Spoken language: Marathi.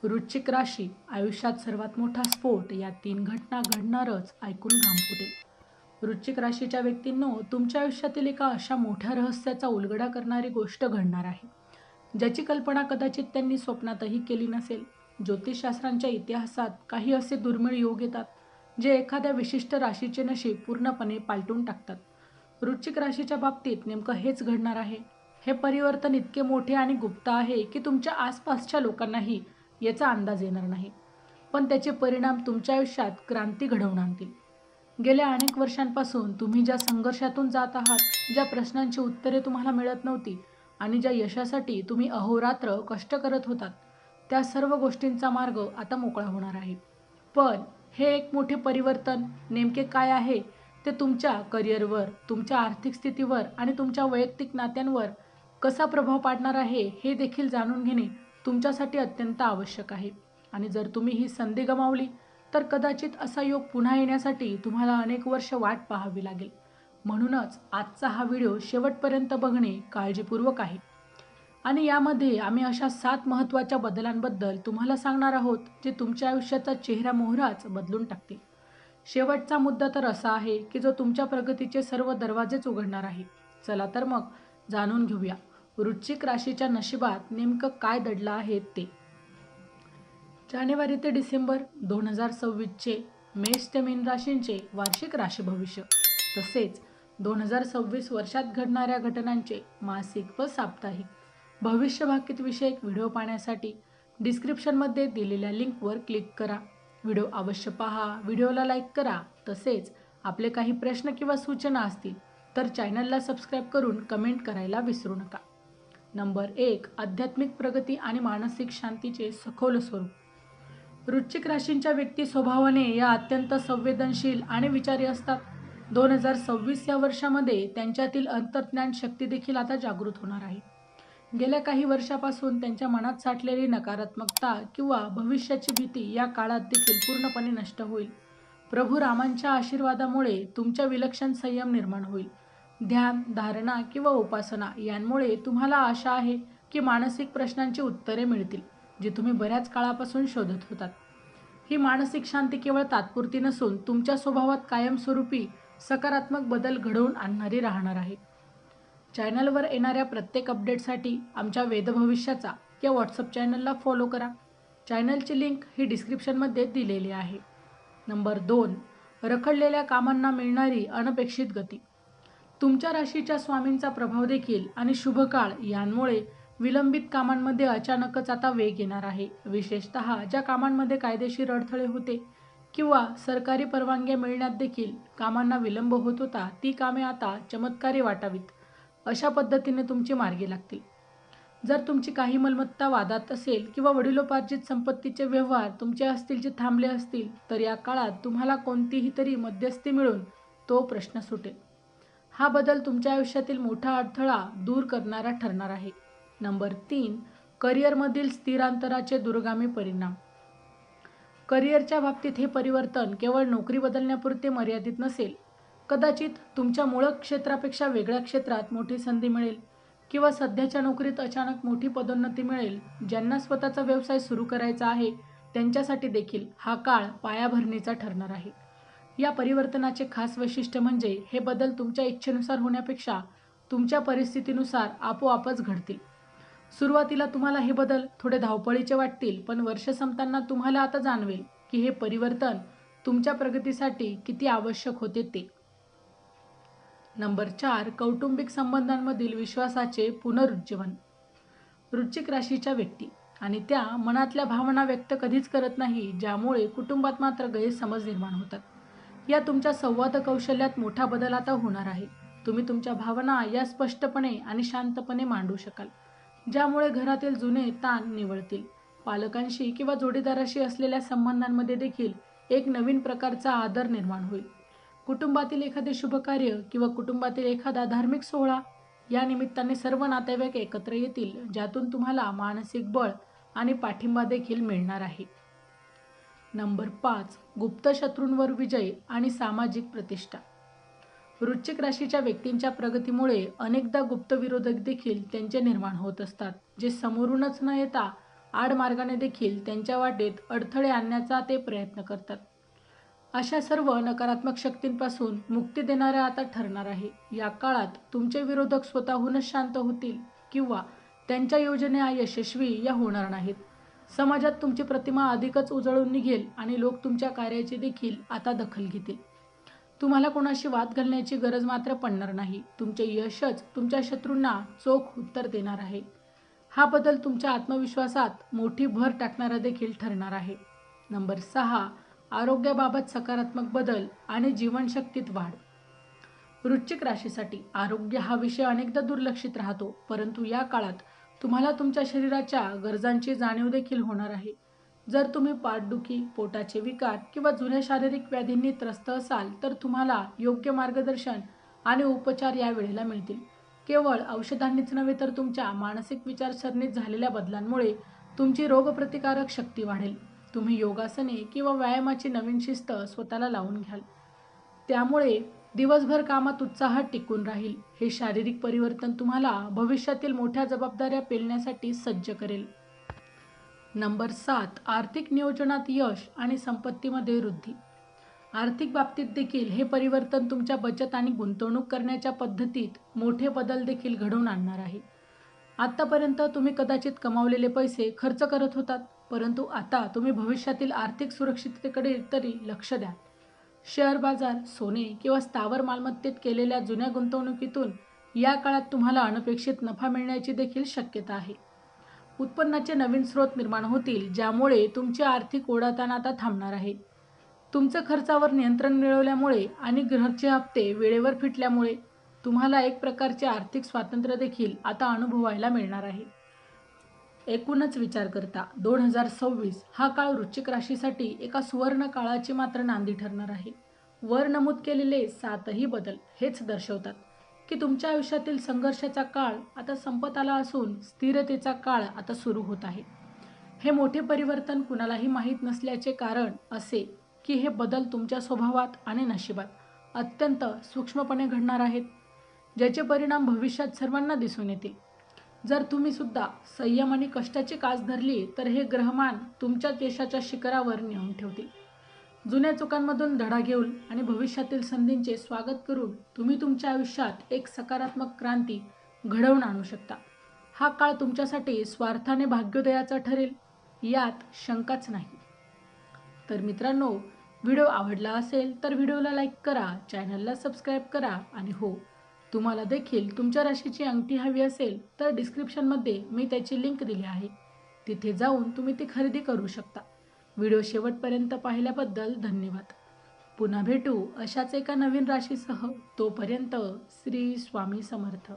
वृश्चिक राशी आयुष्यात सर्वात मोठा स्फोट या 3 घटना घडणारच ऐकून घाम फुटेल. वृश्चिक राशीच्या व्यक्तींनो, तुमच्या आयुष्यातील एका अशा मोठ्या रहस्याचा उलगडा करणारी गोष्ट घडणार आहे, ज्याची कल्पना कदाचित त्यांनी स्वप्नातही केली नसेल. ज्योतिषशास्त्रांच्या इतिहासात काही असे दुर्मिळ योग येतात, जे एखाद्या विशिष्ट राशीचे नशीब पूर्णपणे पालटून टाकतात. वृश्चिक राशीच्या बाबतीत नेमकं हेच घडणार आहे. हे परिवर्तन इतके मोठे आणि गुप्त आहे की तुमच्या आसपासच्या लोकांनाही याचा अंदाज येणार नाही, पण त्याचे परिणाम तुमच्या आयुष्यात क्रांती घडवून आणतील. गेल्या अनेक वर्षांपासून तुम्ही ज्या संघर्षातून जात आहात, ज्या प्रश्नांची उत्तरे तुम्हाला मिळत नव्हती आणि ज्या यशासाठी तुम्ही अहोरात्र कष्ट करत होतात, त्या सर्व गोष्टींचा मार्ग आता मोकळा होणार आहे. पण हे एक मोठे परिवर्तन नेमके काय आहे, ते तुमच्या करिअरवर, तुमच्या आर्थिक स्थितीवर आणि तुमच्या वैयक्तिक नात्यांवर कसा प्रभाव पाडणार आहे, हे देखील जाणून घेणे तुमच्यासाठी अत्यंत आवश्यक आहे. आणि जर तुम्ही ही संधी गमावली, तर कदाचित असा योग पुन्हा येण्यासाठी तुम्हाला अनेक वर्ष वाट पाहावी लागेल. म्हणूनच आजचा हा व्हिडिओ शेवटपर्यंत बघणे काळजीपूर्वक आहे. आणि यामध्ये आम्ही अशा 7 महत्त्वाच्या बदलांबद्दल तुम्हाला सांगणार आहोत, जे तुमच्या आयुष्याचा चेहरा मोहराच बदलून टाकतील. शेवटचा मुद्दा तर असा आहे की जो तुमच्या प्रगतीचे सर्व दरवाजेच उघडणार आहे. चला तर मग जाणून घेऊया वृश्चिक राशीच्या नशिबात नेमकं काय दडलं आहे ते. जानेवारी ते डिसेंबर 2026चे मेष ते मीन राशींचे वार्षिक राशी भविष्य, तसेच 2026 वर्षात घडणाऱ्या घटनांचे मासिक व साप्ताहिक भविष्यवाक्य विषयक व्हिडिओ पाहण्यासाठी डिस्क्रिप्शनमध्ये दिलेल्या लिंकवर क्लिक करा. व्हिडिओ अवश्य पहा, व्हिडिओला लाईक करा. तसेच आपले काही प्रश्न किंवा सूचना असतील तर चॅनलला सबस्क्राईब करून कमेंट करायला विसरू नका. नंबर 1. आध्यात्मिक प्रगती आणि मानसिक शांतीचे सखोल स्वरूप. वृश्चिक राशींच्या व्यक्ती स्वभावाने या अत्यंत संवेदनशील आणि विचारी असतात. 2026 या वर्षामध्ये त्यांच्यातील अंतर्ज्ञान शक्ती देखील आता जागृत होणार आहे. गेल्या काही वर्षापासून त्यांच्या मनात साठलेली नकारात्मकता किंवा भविष्याची भीती या काळात देखील पूर्णपणे नष्ट होईल. प्रभू रामांच्या आशीर्वादामुळे तुमच्या विलक्षण संयम निर्माण होईल. ध्यान, धारणा किंवा उपासना यांमुळे तुम्हाला आशा आहे की मानसिक प्रश्नांची उत्तरे मिळतील, जी तुम्ही बऱ्याच काळापासून शोधत होतात. ही मानसिक शांती केवळ तात्पुरती नसून तुमच्या स्वभावात कायमस्वरूपी सकारात्मक बदल घडवून आणणारी राहणार आहे. चॅनलवर येणाऱ्या प्रत्येक अपडेटसाठी आमच्या वेदभविष्याचा या व्हॉट्सअप चॅनलला फॉलो करा. चॅनलची लिंक ही डिस्क्रिप्शनमध्ये दिलेली आहे. नंबर 2. रखडलेल्या कामांना मिळणारी अनपेक्षित गती. तुमच्या राशीच्या स्वामींचा प्रभाव देखील आणि शुभकाळ यांमुळे विलंबित कामांमध्ये अचानकच आता वेग येणार आहे. विशेषतः ज्या कामांमध्ये कायदेशीर अडथळे होते किंवा सरकारी परवानग्या मिळण्यात देखील कामांना विलंब होत होता, ती कामे आता चमत्कारी वाटावीत अशा पद्धतीने तुमची मार्गी लागतील. जर तुमची काही मालमत्ता वादात असेल किंवा वडिलोपार्जित संपत्तीचे व्यवहार तुमचे असतील जे थांबले असतील, तर या काळात तुम्हाला कोणतीही तरी मध्यस्थी मिळून तो प्रश्न सुटेल. हा बदल तुमच्या आयुष्यातील मोठा अडथळा दूर करणारा ठरणार आहे. नंबर 3. करिअरमधील स्थिरांतराचे दूरगामी परिणाम. करिअरच्या बाबतीत हे परिवर्तन केवळ नोकरी बदलण्यापुरते मर्यादित नसेल. कदाचित तुमच्या मूळ क्षेत्रापेक्षा वेगळ्या क्षेत्रात मोठी संधी मिळेल किंवा सध्याच्या नोकरीत अचानक मोठी पदोन्नती मिळेल. ज्यांना स्वतःचा व्यवसाय सुरू करायचा आहे त्यांच्यासाठी देखील हा काळ पायाभरणीचा ठरणार आहे. या परिवर्तनाचे खास वैशिष्ट्य म्हणजे हे बदल तुमच्या इच्छेनुसार होण्यापेक्षा तुमच्या परिस्थितीनुसार आपोआपच घडतील. सुरुवातीला तुम्हाला हे बदल थोडे धावपळीचे वाटतील, पण वर्ष संपताना तुम्हाला आता जाणवेल की हे परिवर्तन तुमच्या प्रगतीसाठी किती आवश्यक होते ते. नंबर 4. कौटुंबिक संबंधांमधील विश्वासाचे पुनरुज्जीवन. वृश्चिक राशीच्या व्यक्ती आणि त्या मनातल्या भावना व्यक्त कधीच करत नाही, ज्यामुळे कुटुंबात मात्र गैरसमज निर्माण होतात. या तुमच्या संवाद कौशल्यात मोठा बदल आता होणार आहे. तुम्ही तुमच्या भावना या स्पष्टपणे आणि शांतपणे मांडू शकाल, ज्यामुळे घरातील जुने ताण निवळतील. पालकांशी किंवा जोडीदाराशी असलेल्या संबंधांमध्ये देखील एक नवीन प्रकारचा आदर निर्माण होईल. कुटुंबातील एखादे शुभकार्य किंवा कुटुंबातील एखादा धार्मिक सोहळा या निमित्ताने सर्व नातेवाईक एकत्र येतील, ज्यातून तुम्हाला मानसिक बळ आणि पाठिंबा देखील मिळणार आहे. नंबर 5. गुप्त शत्रूंवर विजय आणि सामाजिक प्रतिष्ठा. वृश्चिक राशीच्या व्यक्तींच्या प्रगतीमुळे अनेकदा गुप्त विरोधक देखील त्यांचे निर्माण होत असतात, जे समोरूनच न येता आडमार्गाने देखील त्यांच्या वाटेत अडथळे आणण्याचा ते प्रयत्न करतात. अशा सर्व नकारात्मक शक्तींपासून मुक्ती देणारा आता ठरणार आहे. या काळात तुमचे विरोधक स्वतःहूनच शांत होतील किंवा त्यांच्या योजना यशस्वी या होणार नाहीत. समाजात तुमची प्रतिमा अधिकच उजळून निघेल आणि लोक तुमच्या कार्याची देखील आता दखल घेतील. तुम्हाला कोणाशी वाद घालण्याची गरज मात्र पडणार नाही. तुमचे यशच तुमच्या शत्रूंना चोख उत्तर देणार आहे. हा बदल तुमच्या आत्मविश्वासात मोठी भर टाकणारा देखील ठरणार आहे. नंबर 6. आरोग्याबाबत सकारात्मक बदल आणि जीवनशक्तीत वाढ. वृश्चिक राशीसाठी आरोग्य हा विषय अनेकदा दुर्लक्षित राहतो, परंतु या काळात तुम्हाला तुमच्या शरीराच्या गरजांची जाणीव देखील होणार आहे. जर तुम्ही पाठदुखी, पोटाचे विकार किंवा जुन्या शारीरिक व्याधींनी त्रस्त असाल तर तुम्हाला योग्य मार्गदर्शन आणि उपचार या वेळेला मिळतील. केवळ औषधांनीच नव्हे तर तुमच्या मानसिक विचारसरणीत झालेल्या बदलांमुळे तुमची रोगप्रतिकारक शक्ती वाढेल. तुम्ही योगासने किंवा व्यायामाची नवीन शिस्त स्वतःला लावून घ्याल. त्यामुळे दिवसभर कामात उत्साह टिकून राहील. हे शारीरिक परिवर्तन तुम्हाला भविष्यातील मोठ्या जबाबदाऱ्या पेलण्यासाठी सज्ज करेल. नंबर 7. आर्थिक नियोजनात यश आणि संपत्तीमध्ये वृद्धी. आर्थिक बाबतीत देखील हे परिवर्तन तुमच्या बचत आणि गुंतवणूक करण्याच्या पद्धतीत मोठे बदल देखील घडवून आणणार आहे. आतापर्यंत तुम्ही कदाचित कमावलेले पैसे खर्च करत होतात, परंतु आता तुम्ही भविष्यातील आर्थिक सुरक्षिततेकडे तरी लक्ष द्या. शेअर बाजार, सोने किंवा स्थावर मालमत्तेत केलेल्या जुन्या गुंतवणुकीतून या काळात तुम्हाला अनपेक्षित नफा मिळण्याची देखील शक्यता आहे. उत्पन्नाचे नवीन स्रोत निर्माण होतील, ज्यामुळे तुमची आर्थिक ओढाताण आता थांबणार आहे. तुमचं खर्चावर नियंत्रण मिळवल्यामुळे आणि घरचे हप्ते वेळेवर फिटल्यामुळे तुम्हाला एक प्रकारचे आर्थिक स्वातंत्र्य देखील आता अनुभवायला मिळणार आहे. एकूणच विचार करता 2026 हा काळ वृश्चिक राशीसाठी एका सुवर्ण काळाची मात्र नांदी ठरणार आहे. वर नमूद केलेले 7ही बदल हेच दर्शवतात की तुमच्या आयुष्यातील संघर्षाचा काळ आता संपत आला असून स्थिरतेचा काळ आता सुरू होत आहे. हे मोठे परिवर्तन कुणालाही माहीत नसल्याचे कारण असे की हे बदल तुमच्या स्वभावात आणि नशिबात अत्यंत सूक्ष्मपणे घडणार आहेत, ज्याचे परिणाम भविष्यात सर्वांना दिसून येतील. जर तुम्ही सुद्धा संयम आणि कष्टाची कास धरली तर हे ग्रहमान तुमच्या यशाच्या शिखरावर नेऊन ठेवतील. जुन्या चुकांमधून धडा घेऊन आणि भविष्यातील संधींचे स्वागत करून तुम्ही तुमच्या आयुष्यात एक सकारात्मक क्रांती घडवून आणू शकता. हा काळ तुमच्यासाठी स्वार्थाने भाग्योदयाचा ठरेल, यात शंकाच नाही. तर मित्रांनो, व्हिडिओ आवडला असेल तर व्हिडिओला लाईक करा, चॅनलला सबस्क्राईब करा आणि हो, तुम्हाला देखील तुमच्या राशीची अंगठी हवी असेल तर डिस्क्रिप्शनमध्ये मी त्याची लिंक दिली आहे, तिथे जाऊन तुम्ही ती खरेदी करू शकता. व्हिडिओ शेवटपर्यंत पाहिल्याबद्दल धन्यवाद. पुन्हा भेटू अशाच एका नवीन राशीसह. तोपर्यंत श्री स्वामी समर्थ.